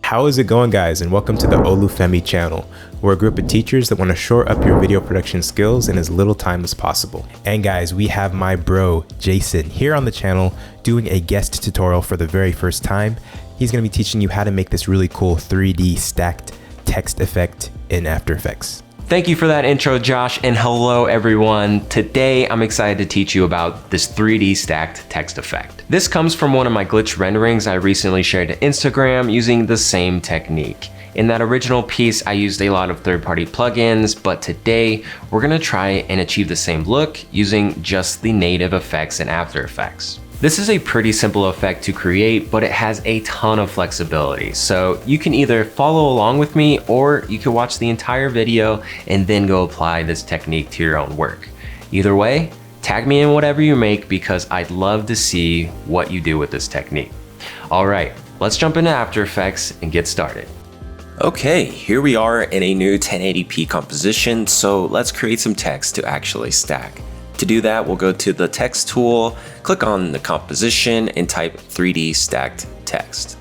How is it going, guys, and welcome to the Olufemi channel. We're a group of teachers that want to shore up your video production skills in as little time as possible. And guys, we have my bro Jason here on the channel doing a guest tutorial for the very first time. He's going to be teaching you how to make this really cool 3D stacked text effect in After Effects. Thank you for that intro, Josh, and hello everyone. Today, I'm excited to teach you about this 3D stacked text effect. This comes from one of my glitch renderings I recently shared to Instagram using the same technique. In that original piece, I used a lot of third-party plugins, but today, we're gonna try and achieve the same look using just the native effects in After Effects. This is a pretty simple effect to create, but it has a ton of flexibility. So you can either follow along with me or you can watch the entire video and then go apply this technique to your own work. Either way, tag me in whatever you make because I'd love to see what you do with this technique. All right, let's jump into After Effects and get started. Okay, here we are in a new 1080p composition, so let's create some text to actually stack. To do that, we'll go to the text tool, click on the composition and type 3D stacked text.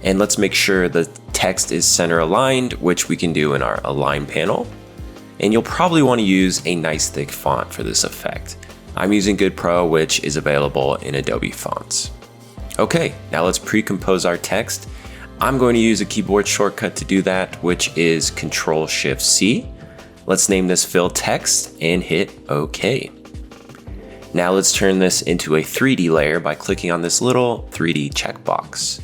And let's make sure the text is center aligned, which we can do in our align panel. And you'll probably want to use a nice thick font for this effect. I'm using Good Pro, which is available in Adobe fonts. Okay, now let's pre-compose our text. I'm going to use a keyboard shortcut to do that, which is Control-Shift-C. Let's name this fill text and hit OK. Now let's turn this into a 3D layer by clicking on this little 3D checkbox.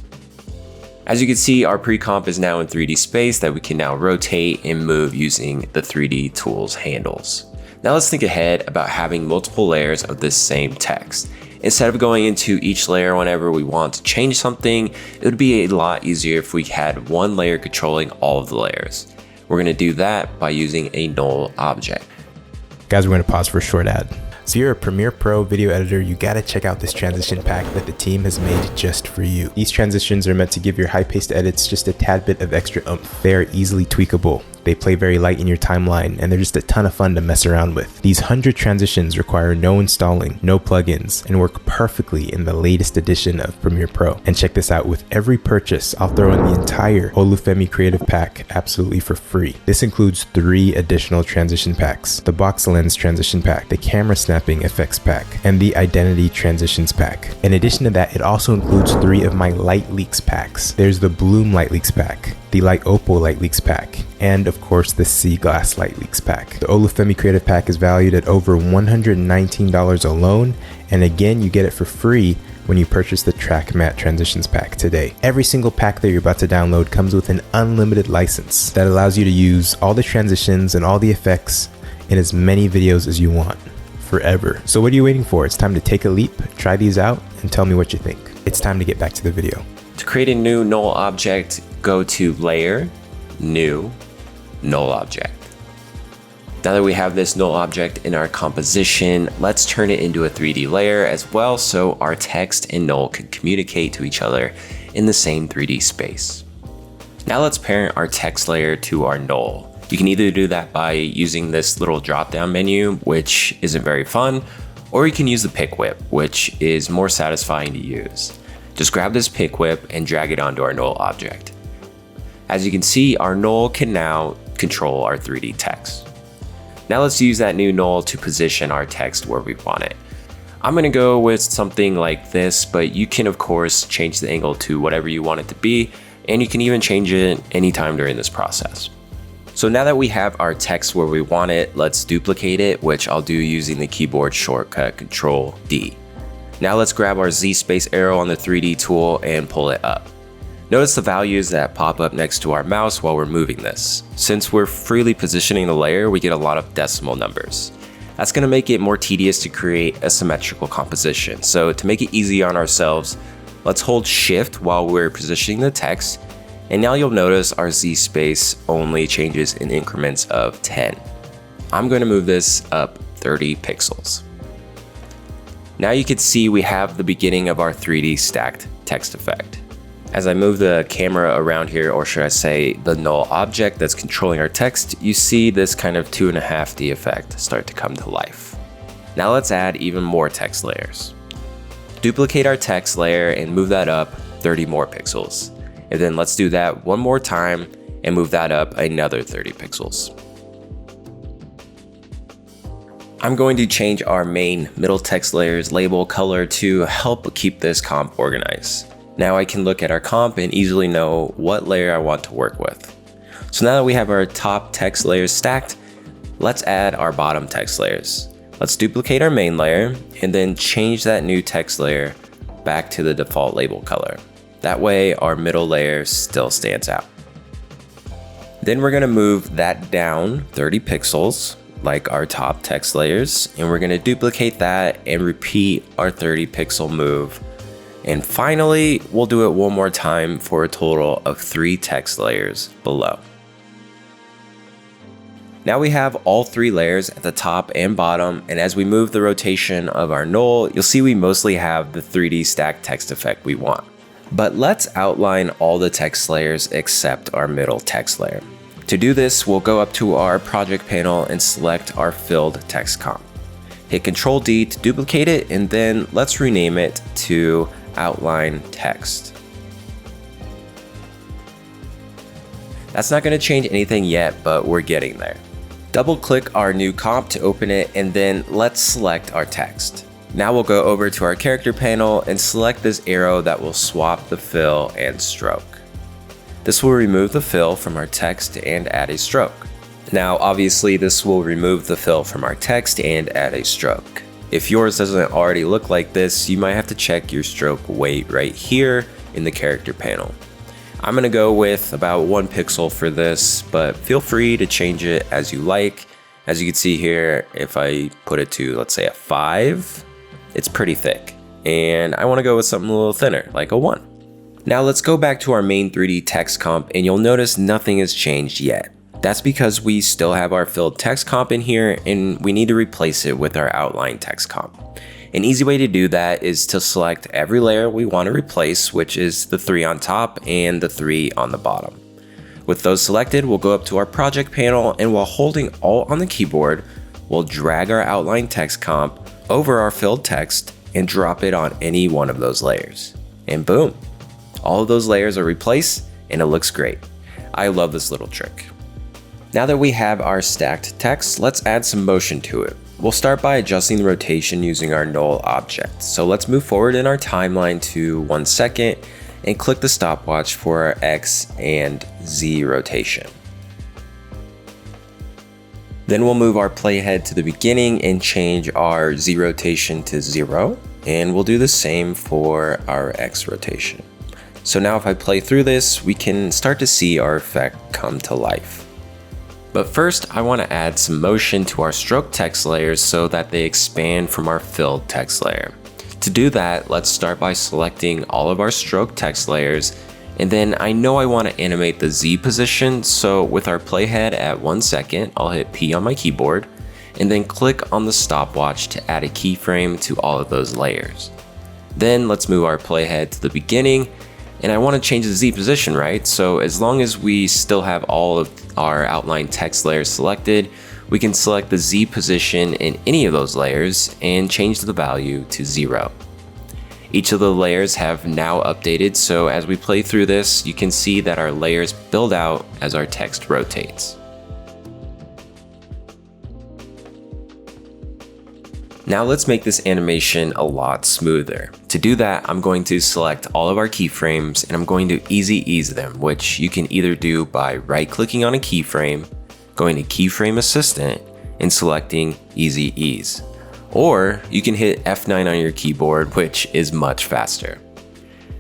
As you can see, our pre-comp is now in 3D space that we can now rotate and move using the 3D tools handles. Now let's think ahead about having multiple layers of this same text. Instead of going into each layer whenever we want to change something, it would be a lot easier if we had one layer controlling all of the layers. We're going to do that by using a null object. Guys, we're going to pause for a short ad. So you're a Premiere Pro video editor, you gotta check out this transition pack that the team has made just for you. These transitions are meant to give your high-paced edits just a tad bit of extra oomph. They are easily tweakable. They play very light in your timeline, and they're just a ton of fun to mess around with. These 100 transitions require no installing, no plugins, and work perfectly in the latest edition of Premiere Pro. And check this out, with every purchase, I'll throw in the entire Olufemi Creative Pack absolutely for free. This includes 3 additional transition packs: the Box Lens Transition Pack, the Camera Snapping Effects Pack, and the Identity Transitions Pack. In addition to that, it also includes 3 of my Light Leaks packs. There's the Bloom Light Leaks Pack, the Light Opal Light Leaks Pack, and of course the SeaGlass Light Leaks Pack. The Olufemi Creative Pack is valued at over $119 alone, and again, you get it for free when you purchase the Track Matte Transitions Pack today. Every single pack that you're about to download comes with an unlimited license that allows you to use all the transitions and all the effects in as many videos as you want, forever. So what are you waiting for? It's time to take a leap, try these out, and tell me what you think. It's time to get back to the video. To create a new null object, go to Layer, New, Null Object. Now that we have this null object in our composition, let's turn it into a 3D layer as well so our text and null can communicate to each other in the same 3D space. Now let's parent our text layer to our null. You can either do that by using this little drop-down menu, which isn't very fun, or you can use the pick whip, which is more satisfying to use. Just grab this pick whip and drag it onto our null object. As you can see, our null can now control our 3D text. Now let's use that new null to position our text where we want it. I'm gonna go with something like this, but you can of course change the angle to whatever you want it to be, and you can even change it anytime during this process. So now that we have our text where we want it, let's duplicate it, which I'll do using the keyboard shortcut Control-D. Now let's grab our Z space arrow on the 3D tool and pull it up. Notice the values that pop up next to our mouse while we're moving this. Since we're freely positioning the layer, we get a lot of decimal numbers. That's going to make it more tedious to create a symmetrical composition. So to make it easy on ourselves, let's hold Shift while we're positioning the text, and now you'll notice our Z space only changes in increments of 10. I'm going to move this up 30 pixels. Now you can see we have the beginning of our 3D stacked text effect. As I move the camera around here, or should I say the null object that's controlling our text, you see this kind of 2.5D effect start to come to life. Now let's add even more text layers. Duplicate our text layer and move that up 30 more pixels. And then let's do that one more time and move that up another 30 pixels. I'm going to change our main middle text layer's label color to help keep this comp organized. Now I can look at our comp and easily know what layer I want to work with. So now that we have our top text layers stacked, let's add our bottom text layers. Let's duplicate our main layer and then change that new text layer back to the default label color. That way our middle layer still stands out. Then we're gonna move that down 30 pixels like our top text layers, and we're gonna duplicate that and repeat our 30 pixel move. And finally, we'll do it one more time for a total of 3 text layers below. Now we have all 3 layers at the top and bottom, and as we move the rotation of our null, you'll see we mostly have the 3D stack text effect we want. But let's outline all the text layers except our middle text layer. To do this, we'll go up to our project panel and select our filled text comp. Hit Ctrl D to duplicate it, and then let's rename it to outline text. That's not going to change anything yet, but we're getting there. Double click our new comp to open it, and then let's select our text. Now we'll go over to our character panel and select this arrow that will swap the fill and stroke. This will remove the fill from our text and add a stroke. Now obviously this will remove the fill from our text and add a stroke. If yours doesn't already look like this, you might have to check your stroke weight right here in the character panel. I'm gonna go with about 1 pixel for this, but feel free to change it as you like. As you can see here, if I put it to, let's say, a 5, it's pretty thick. And I wanna go with something a little thinner, like a 1. Now let's go back to our main 3D text comp, and you'll notice nothing has changed yet. That's because we still have our filled text comp in here, and we need to replace it with our outline text comp. An easy way to do that is to select every layer we want to replace, which is the 3 on top and the 3 on the bottom. With those selected, we'll go up to our project panel, and while holding Alt on the keyboard, we'll drag our outline text comp over our filled text and drop it on any one of those layers. And boom, all of those layers are replaced and it looks great. I love this little trick. Now that we have our stacked text, let's add some motion to it. We'll start by adjusting the rotation using our null object. So let's move forward in our timeline to 1 second and click the stopwatch for our X and Z rotation. Then we'll move our playhead to the beginning and change our Z rotation to 0. And we'll do the same for our X rotation. So now if I play through this, we can start to see our effect come to life. But first, I want to add some motion to our stroke text layers so that they expand from our filled text layer. To do that, let's start by selecting all of our stroke text layers, and then I know I want to animate the Z position, so with our playhead at 1 second, I'll hit P on my keyboard, and then click on the stopwatch to add a keyframe to all of those layers. Then let's move our playhead to the beginning, and I want to change the Z position, right? So as long as we still have all of our outline text layers selected, we can select the Z position in any of those layers and change the value to 0. Each of the layers have now updated, so as we play through this, you can see that our layers build out as our text rotates. Now let's make this animation a lot smoother. To do that, I'm going to select all of our keyframes and I'm going to easy ease them, which you can either do by right-clicking on a keyframe, going to Keyframe Assistant, and selecting Easy Ease. Or you can hit F9 on your keyboard, which is much faster.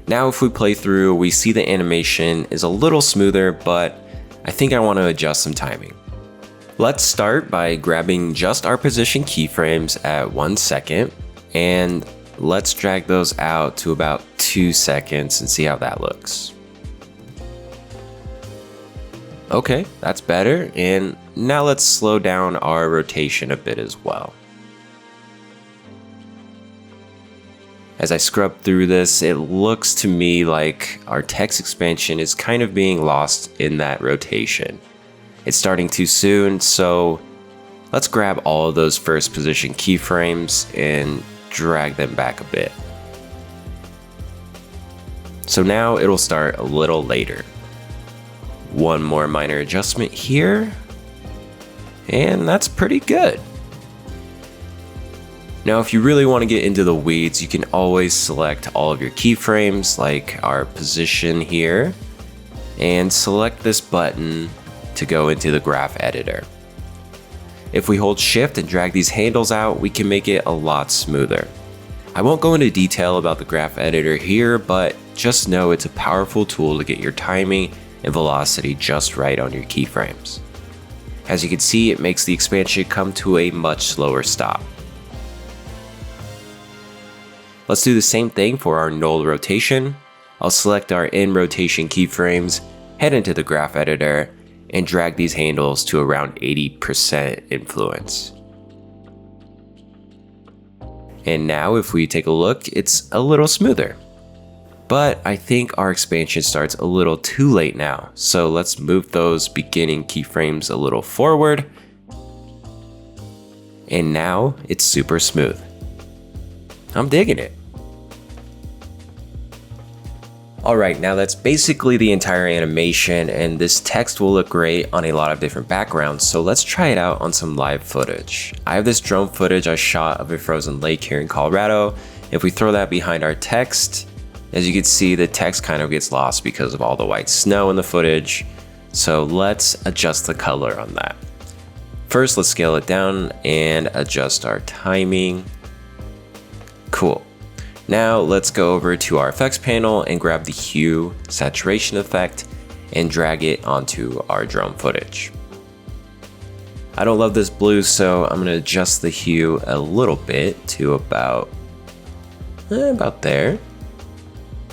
Now if we play through, we see the animation is a little smoother, but I think I want to adjust some timing. Let's start by grabbing just our position keyframes at 1 second, and let's drag those out to about 2 seconds and see how that looks. Okay, that's better, and now let's slow down our rotation a bit as well. As I scrub through this, it looks to me like our text expansion is kind of being lost in that rotation. It's starting too soon, so let's grab all of those first position keyframes and drag them back a bit. So now it'll start a little later. One more minor adjustment here, and that's pretty good. Now, if you really want to get into the weeds, you can always select all of your keyframes, like our position here, and select this button to go into the graph editor. If we hold Shift and drag these handles out, we can make it a lot smoother. I won't go into detail about the graph editor here, but just know it's a powerful tool to get your timing and velocity just right on your keyframes. As you can see, it makes the expansion come to a much slower stop. Let's do the same thing for our null rotation. I'll select our in rotation keyframes, head into the graph editor, and drag these handles to around 80% influence. And now if we take a look, it's a little smoother. But I think our expansion starts a little too late now, so let's move those beginning keyframes a little forward. And now it's super smooth. I'm digging it. Alright, now that's basically the entire animation, and this text will look great on a lot of different backgrounds, so let's try it out on some live footage. I have this drone footage I shot of a frozen lake here in Colorado. If we throw that behind our text, as you can see, the text kind of gets lost because of all the white snow in the footage, so let's adjust the color on that. First, let's scale it down and adjust our timing. Cool. Now let's go over to our effects panel and grab the hue saturation effect and drag it onto our drone footage. I don't love this blue, so I'm going to adjust the hue a little bit to about there.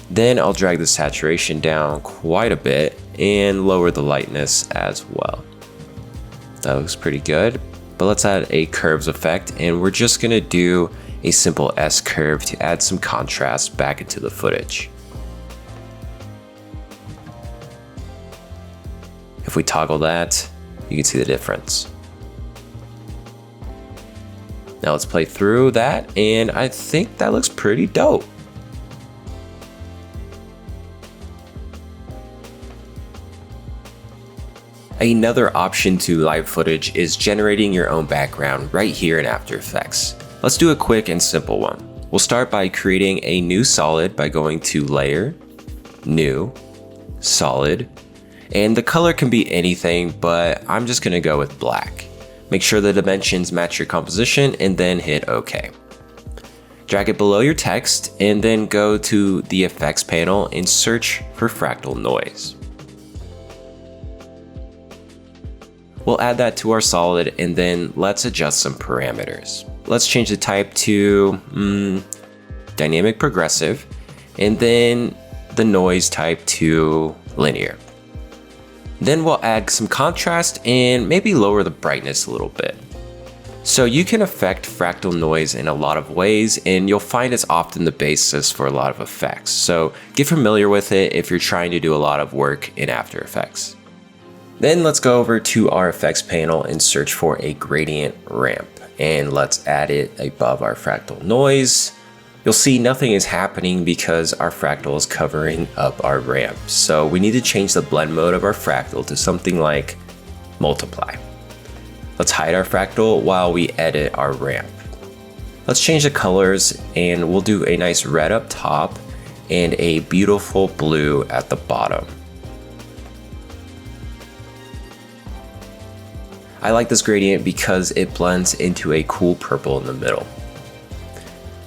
Then I'll drag the saturation down quite a bit and lower the lightness as well. That looks pretty good, but let's add a curves effect, and we're just going to do a simple S curve to add some contrast back into the footage. If we toggle that, you can see the difference. Now let's play through that, and I think that looks pretty dope. Another option to live footage is generating your own background right here in After Effects. Let's do a quick and simple one. We'll start by creating a new solid by going to Layer, New, Solid, and the color can be anything, but I'm just gonna go with black. Make sure the dimensions match your composition and then hit OK. Drag it below your text and then go to the effects panel and search for fractal noise. We'll add that to our solid, and then let's adjust some parameters. Let's change the type to dynamic progressive, and then the noise type to linear. Then we'll add some contrast and maybe lower the brightness a little bit. So you can affect fractal noise in a lot of ways, and you'll find it's often the basis for a lot of effects. So get familiar with it if you're trying to do a lot of work in After Effects. Then let's go over to our effects panel and search for a gradient ramp, and let's add it above our fractal noise. You'll see nothing is happening because our fractal is covering up our ramp. So we need to change the blend mode of our fractal to something like multiply. Let's hide our fractal while we edit our ramp. Let's change the colors, and we'll do a nice red up top and a beautiful blue at the bottom. I like this gradient because it blends into a cool purple in the middle.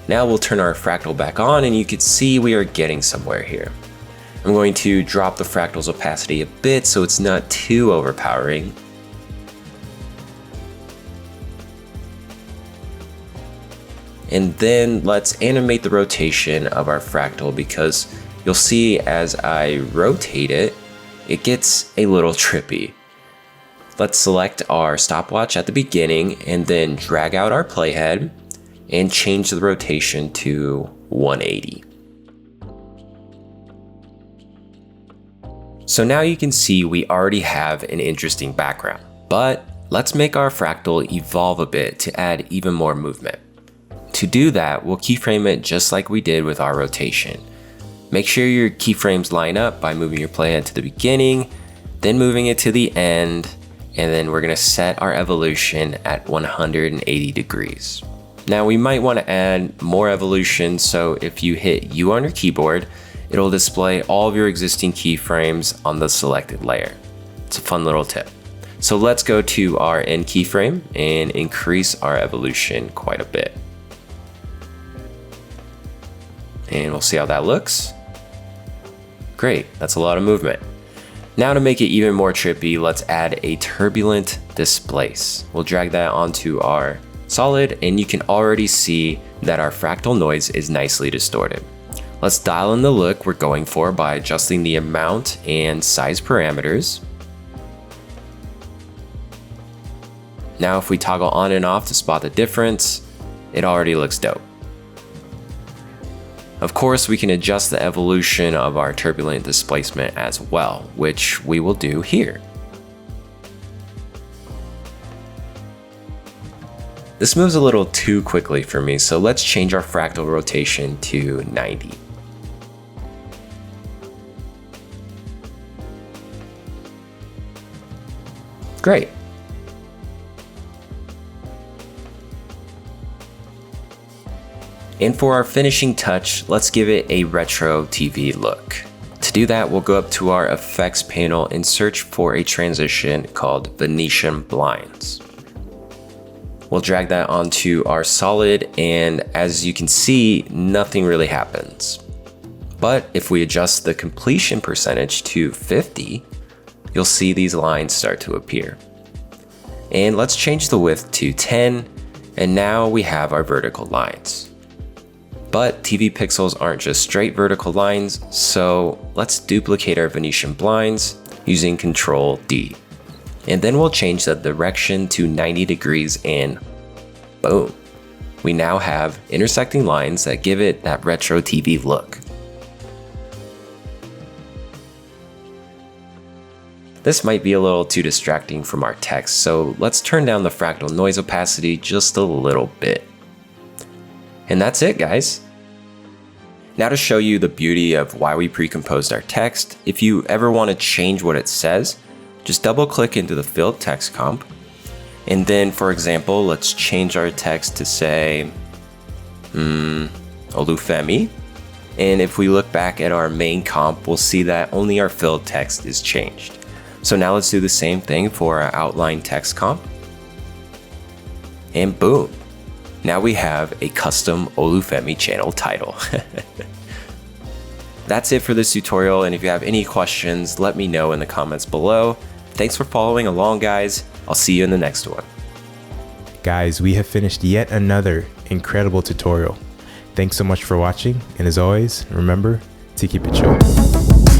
Now we'll turn our fractal back on, and you can see we are getting somewhere here. I'm going to drop the fractal's opacity a bit so it's not too overpowering. And then let's animate the rotation of our fractal, because you'll see as I rotate it, it gets a little trippy. Let's select our stopwatch at the beginning and then drag out our playhead and change the rotation to 180. So now you can see we already have an interesting background, but let's make our fractal evolve a bit to add even more movement. To do that, we'll keyframe it just like we did with our rotation. Make sure your keyframes line up by moving your playhead to the beginning, then moving it to the end, and then we're gonna set our evolution at 180 degrees. Now we might wanna add more evolution, so if you hit U on your keyboard, it'll display all of your existing keyframes on the selected layer. It's a fun little tip. So let's go to our end keyframe and increase our evolution quite a bit. And we'll see how that looks. Great, that's a lot of movement. Now to make it even more trippy, let's add a turbulent displace. We'll drag that onto our solid, and you can already see that our fractal noise is nicely distorted. Let's dial in the look we're going for by adjusting the amount and size parameters. Now if we toggle on and off to spot the difference, it already looks dope. Of course, we can adjust the evolution of our turbulent displacement as well, which we will do here. This moves a little too quickly for me, so let's change our fractal rotation to 90. Great. And for our finishing touch, let's give it a retro TV look. To do that, we'll go up to our effects panel and search for a transition called Venetian Blinds. We'll drag that onto our solid, and as you can see, nothing really happens. But if we adjust the completion percentage to 50, you'll see these lines start to appear. And let's change the width to 10, and now we have our vertical lines. But TV pixels aren't just straight vertical lines, so let's duplicate our Venetian blinds using Control D. And then we'll change the direction to 90 degrees, and boom. We now have intersecting lines that give it that retro TV look. This might be a little too distracting from our text, so let's turn down the fractal noise opacity just a little bit. And that's it, guys. Now to show you the beauty of why we pre-composed our text, if you ever want to change what it says, just double click into the filled text comp. And then, for example, let's change our text to say, Olufemi. And if we look back at our main comp, we'll see that only our filled text is changed. So now let's do the same thing for our outline text comp. And boom. Now we have a custom Olufemi channel title. That's it for this tutorial, and if you have any questions, let me know in the comments below. Thanks for following along, guys. I'll see you in the next one. Guys, we have finished yet another incredible tutorial. Thanks so much for watching, and as always, remember to keep it chill.